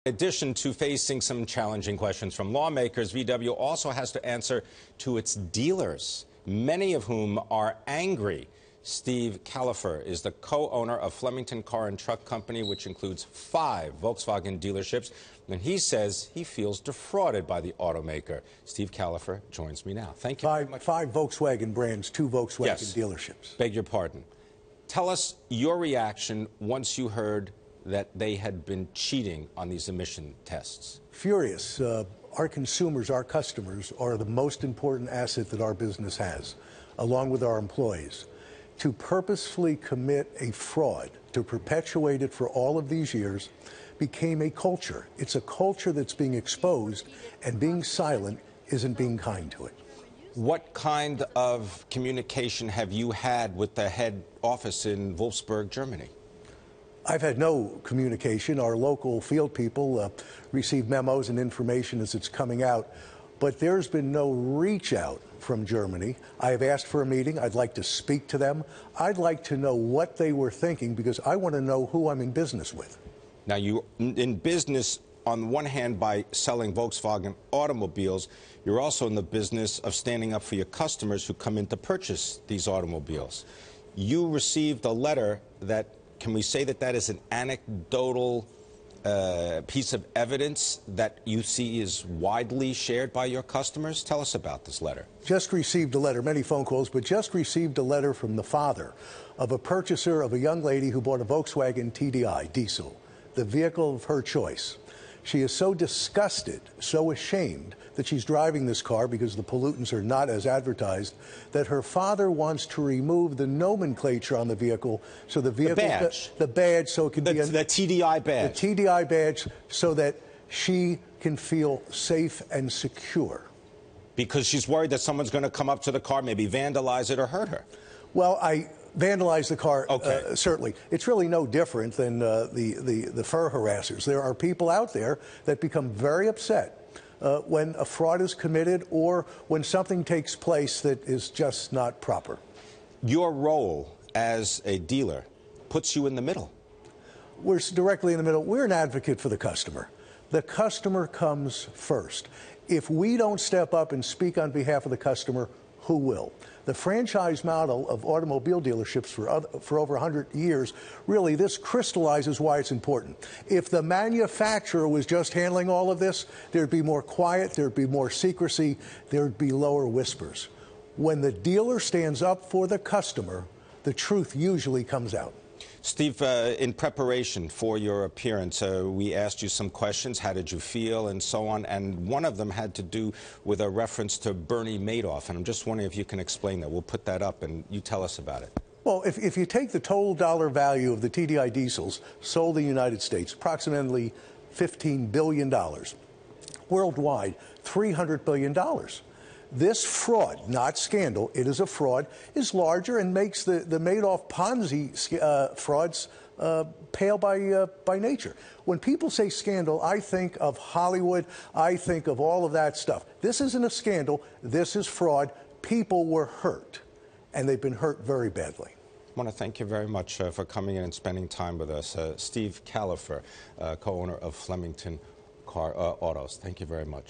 In addition to facing some challenging questions from lawmakers, VW also has to answer to its dealers, many of whom are angry. Steve Kalafer is the co-owner of Flemington Car Truck Country, which includes 5 Volkswagen dealerships, and he says he feels defrauded by the automaker. Steve Kalafer joins me now. Thank you very much. 5 Volkswagen brands, 2 Volkswagen Yes. dealerships. Beg your pardon. Tell us your reaction once you heard that they had been cheating on these emission tests. Furious. Our consumers, our customers, are the most important asset that our business has, along with our employees. To purposefully commit a fraud, to perpetuate it for all of these years, became a culture. It's a culture that's being exposed, and being silent isn't being kind to it. What kind of communication have you had with the head office in Wolfsburg, Germany? I've had no communication. Our local field people receive memos and information as it's coming out, but there's been no reach out from Germany. I have asked for a meeting. I'd like to speak to them. I'd like to know what they were thinking, because I want to know who I'm in business with. Now, you're in business, on the one hand, by selling Volkswagen automobiles. You're also in the business of standing up for your customers who come in to purchase these automobiles. You received a letter that, can we say that that is an anecdotal piece of evidence that you see is widely shared by your customers? Tell us about this letter. Just received a letter, many phone calls, but just received a letter from the father of a purchaser of a young lady who bought a Volkswagen TDI diesel, the vehicle of her choice. She is so disgusted, so ashamed that she's driving this car because the pollutants are not as advertised, that her father wants to remove the nomenclature on the vehicle, so the vehicle, the badge, so it can be the TDI badge, the TDI badge, so that she can feel safe and secure. Because she's worried that someone's going to come up to the car, maybe vandalize it or hurt her. Well, I vandalize the car, okay. Certainly. It's really no different than the fur harassers. There are people out there that become very upset when a fraud is committed or when something takes place that is just not proper. Your role as a dealer puts you in the middle. We're directly in the middle. We're an advocate for the customer. The customer comes first. If we don't step up and speak on behalf of the customer, who will? The franchise model of automobile dealerships for over 100 years, really, this crystallizes why it's important. If the manufacturer was just handling all of this, there'd be more quiet, there'd be more secrecy, there'd be lower whispers. When the dealer stands up for the customer, the truth usually comes out. Steve, in preparation for your appearance, we asked you some questions. How did you feel, and so on? And one of them had to do with a reference to Bernie Madoff. And I'm just wondering if you can explain that. We'll put that up, and you tell us about it. Well, if you take the total dollar value of the TDI diesels sold in the United States, approximately $15 billion. Worldwide, $300 billion. This fraud, not scandal, it is a fraud, is larger and makes the Madoff Ponzi frauds pale by nature. When people say scandal, I think of Hollywood, I think of all of that stuff. This isn't a scandal, this is fraud. People were hurt, and they've been hurt very badly. I want to thank you very much for coming in and spending time with us. Steve Kalafer, co-owner of Flemington Car Autos. Thank you very much.